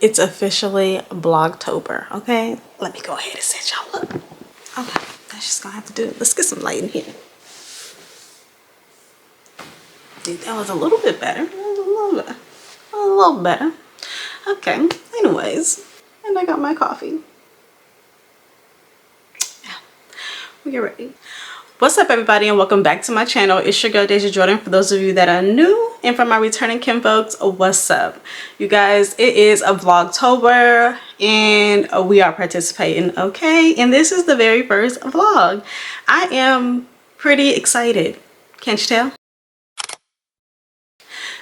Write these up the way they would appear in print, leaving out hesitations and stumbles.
It's officially Vlogtober, okay? Let me go ahead and set y'all up. Okay, that's just gonna have to do it. Let's get some light in here. I think that was a little bit better. A little better. Okay, anyways, and I got my coffee. Yeah, we get ready. What's up, everybody, and welcome back to my channel. It's your girl Dazja Jordan. For those of you that are new, and for my returning kin folks, what's up, you guys? It is a Vlogtober and we are participating, okay? And this is the very first vlog. I am pretty excited, can't you tell?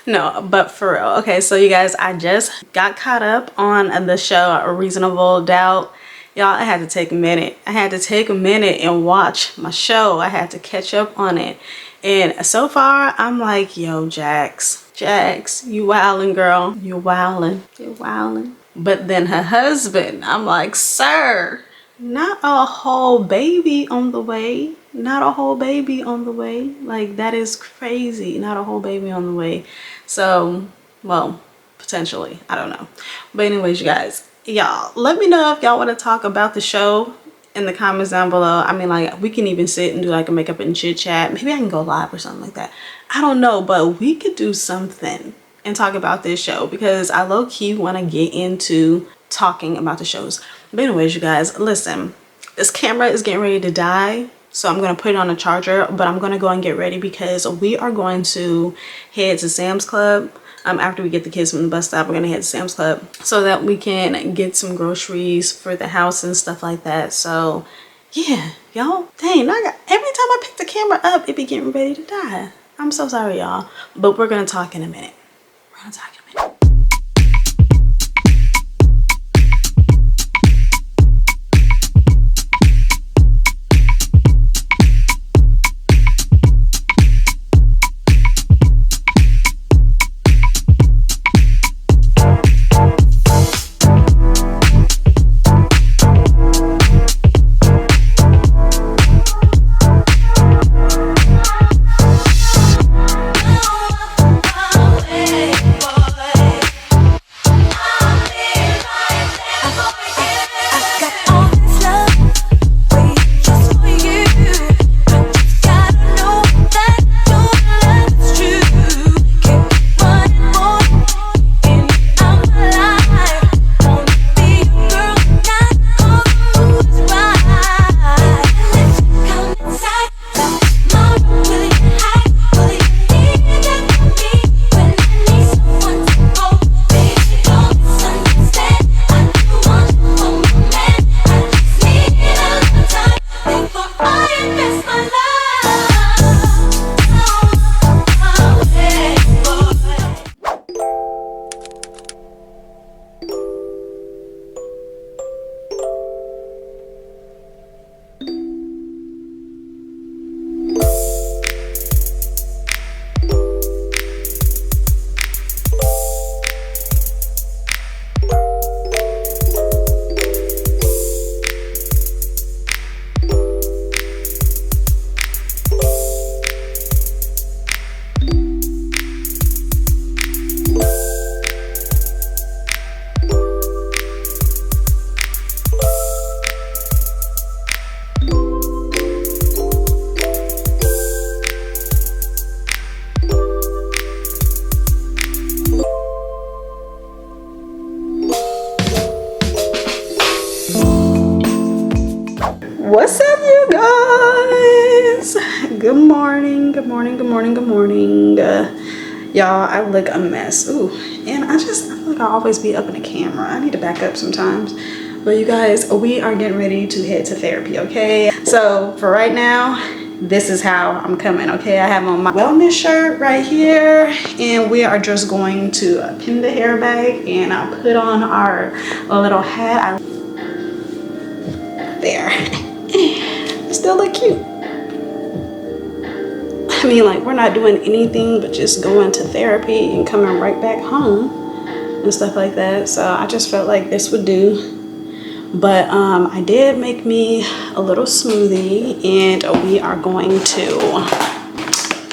No, but for real. Okay, so you guys, I just got caught up on the show A Reasonable Doubt. Y'all, I had to take a minute. I had to take a minute and watch my show. I had to catch up on it. And so far, I'm like, yo, Jax, you wildin', girl. You wildin'. You're wildin'. But then her husband, I'm like, sir, not a whole baby on the way. Not a whole baby on the way. Like, that is crazy. Not a whole baby on the way. So, well, potentially. I don't know. But anyways, you guys. Y'all, let me know if y'all want to talk about the show in the comments down below. I mean, like, we can even sit and do like a makeup and chit chat. Maybe I can go live or something like that. I don't know, but we could do something and talk about this show because I low-key want to get into talking about the shows. But anyways, you guys, listen, this camera is getting ready to die. So I'm going to put it on a charger, but I'm going to go and get ready because we are going to head to Sam's Club. After we get the kids from the bus stop, we're gonna head to Sam's Club so that we can get some groceries for the house and stuff like that. So yeah, y'all, dang, every time I pick the camera up, it be getting ready to die. I'm so sorry, y'all, but we're gonna talk in a minute. We're gonna talk in a minute. What's up, you guys? Good morning, good morning, good morning, good morning. Y'all, I look a mess. Ooh, and I feel like I always be up in the camera. I need to back up sometimes. But you guys, we are getting ready to head to therapy, okay? So for right now, this is how I'm coming, okay? I have on my wellness shirt right here, and we are just going to pin the hair back, and I'll put on our little hat. There. Still look cute. I mean, like, we're not doing anything but just going to therapy and coming right back home and stuff like that. So I just felt like this would do. But I did make me a little smoothie, and we are going to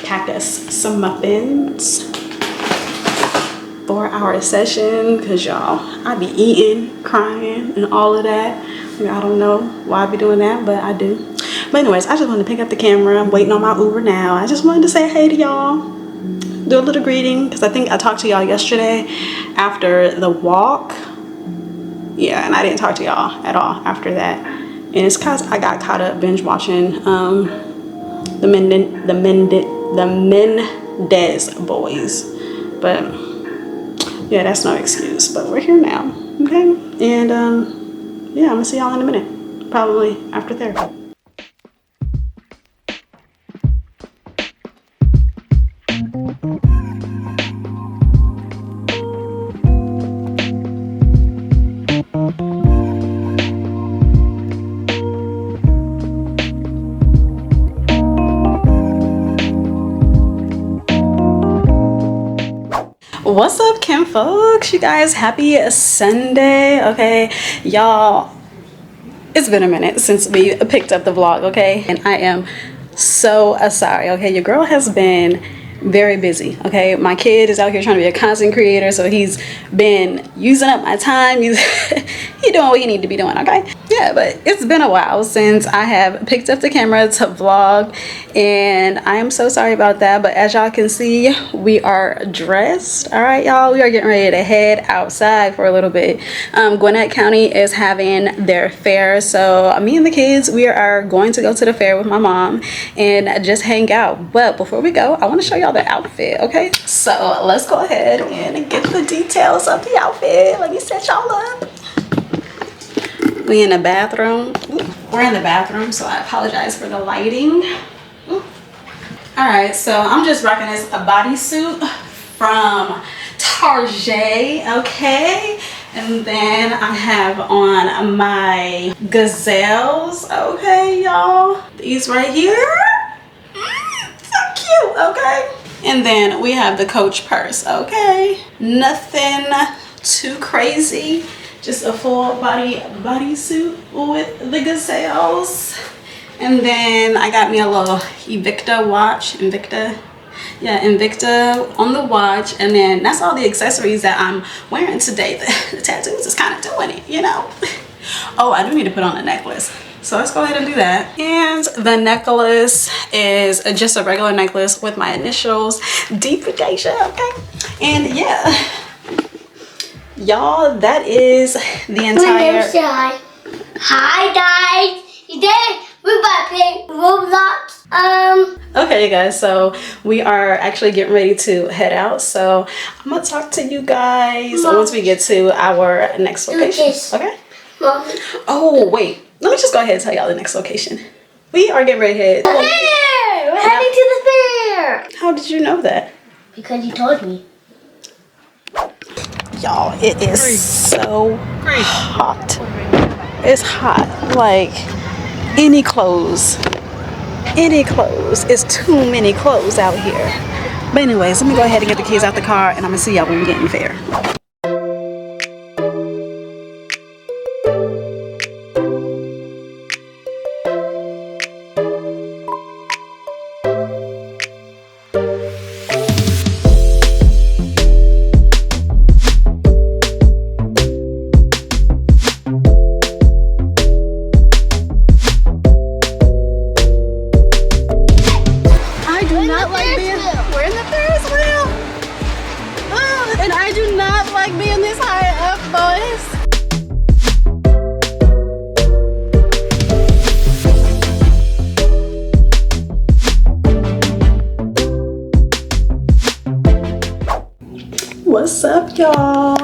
pack us some muffins. 4-hour session, because y'all, I be eating, crying, and all of that. I don't know why I be doing that, but I do. But anyways, I just wanted to pick up the camera. I'm waiting on my Uber now. I just wanted to say hey to y'all, do a little greeting, because I think I talked to y'all yesterday after the walk. Yeah, and I didn't talk to y'all at all after that. And it's because I got caught up binge watching the Mendez boys. But yeah, that's no excuse. But we're here now, okay? And yeah, I'm gonna see y'all in a minute, probably after therapy. What's up, Kim folks? You guys, happy Sunday. Okay, y'all, it's been a minute since we picked up the vlog, okay? And I am so sorry, okay? Your girl has been very busy, okay? My kid is out here trying to be a content creator, so he's been using up my time. He's doing what he need to be doing, okay? Yeah, but it's been a while since I have picked up the camera to vlog, and I am so sorry about that. But as y'all can see, we are dressed. All right, y'all, we are getting ready to head outside for a little bit. Gwinnett County is having their fair, so me and the kids, we are going to go to the fair with my mom and just hang out. But before we go, I want to show y'all the outfit, okay? So let's go ahead and get the details of the outfit. Let me set y'all up. We in the bathroom. We're in the bathroom, so I apologize for the lighting. All right, so I'm just rocking this bodysuit from Target, okay? And then I have on my gazelles, okay, y'all? These right here. So cute, okay? And then we have the Coach purse, okay? Nothing too crazy. Just a full body bodysuit with the gazelles. And then I got me a little Invicta watch. Invicta on the watch. And then that's all the accessories that I'm wearing today. The tattoos is kind of doing it, you know. Oh, I do need to put on a necklace. So let's go ahead and do that. And the necklace is just a regular necklace with my initials, Deprecation, okay? And yeah. Y'all, that is the entire... Hi guys, today we're about to play Roblox. Okay, you guys, so we are actually getting ready to head out. So I'm gonna talk to you guys once we get to our next location. Okay? Mom. Oh wait, let me just go ahead and tell y'all the next location. We are getting ready to head. The fair! We're heading to the fair. How did you know that? Because you told me. Y'all, it is so hot. It's hot. Like any clothes. It's too many clothes out here. But anyways, let me go ahead and get the kids out the car, and I'm gonna see y'all when we get in the fair. What's up, y'all?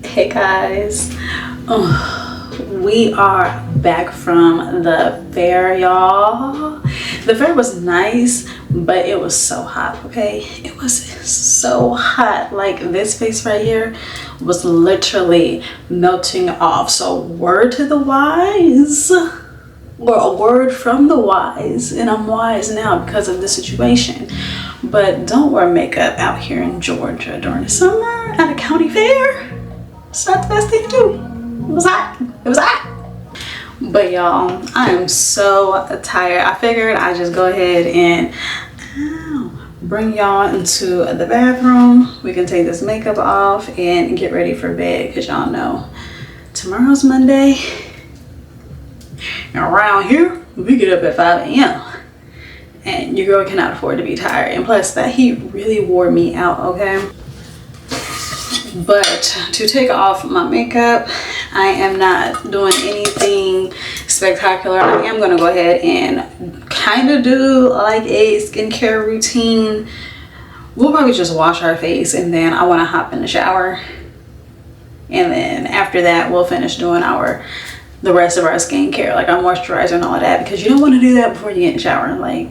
Hey guys, we are back from the fair, y'all. The fair was nice, but it was so hot, okay? It was so hot. Like this face right here was literally melting off. So word to the wise, or a word from the wise, and I'm wise now because of the situation. But don't wear makeup out here in Georgia during the summer at a county fair. It's not the best thing to do. It was hot. It was hot. But y'all, I am so tired. I figured I'd just go ahead and bring y'all into the bathroom. We can take this makeup off and get ready for bed, because y'all know tomorrow's Monday. And around here, we get up at 5 a.m. and your girl cannot afford to be tired. And plus, that heat really wore me out, okay? But to take off my makeup, I am not doing anything spectacular. I am going to go ahead and kind of do like a skincare routine. We'll probably just wash our face, and then I want to hop in the shower. And then after that, we'll finish doing the rest of our skincare, like our moisturizer and all of that, because you don't want to do that before you get in the shower. Like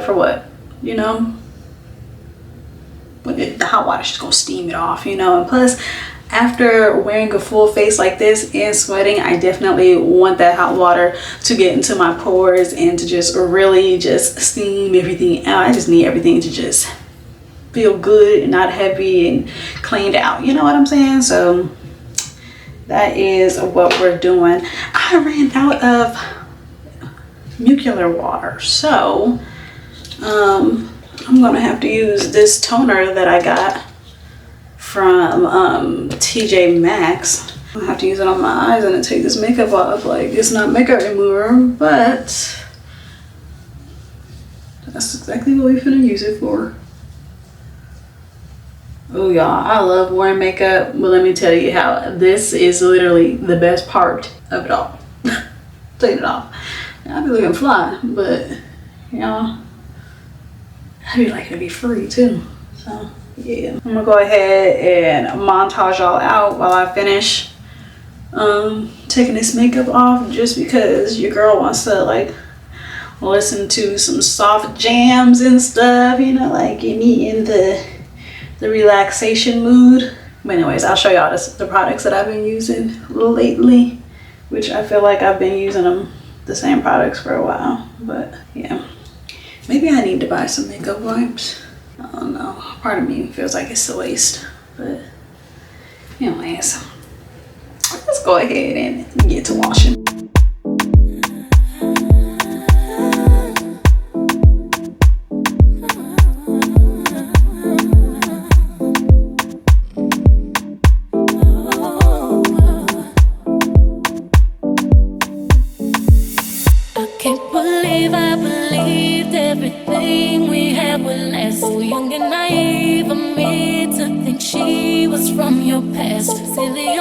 for what, you know? The hot water's just gonna steam it off, you know. And plus, after wearing a full face like this and sweating, I definitely want that hot water to get into my pores and to just really just steam everything out. I just need everything to just feel good and not heavy and cleaned out, you know what I'm saying? So that is what we're doing. I ran out of micellar water, so I'm gonna have to use this toner that I got from TJ Maxx. I have to use it on my eyes and then take this makeup off. Like, it's not makeup remover, but that's exactly what we're gonna use it for. Oh y'all, I love wearing makeup, but let me tell you how this is literally the best part of it all. Taking it off. I be looking fly, but y'all, I be liking to be free too. So yeah, I'm gonna go ahead and montage y'all out while I finish taking this makeup off, just because your girl wants to like listen to some soft jams and stuff, you know, like get me in the relaxation mood. But anyways, I'll show y'all the products that I've been using lately, which I feel like I've been using the same products for a while. But yeah, maybe I need to buy some makeup wipes. I don't know, part of me feels like it's a waste. But anyways, let's go ahead and get to washing. Everything we had would last. So young and naive of me to think she was from your past. Silly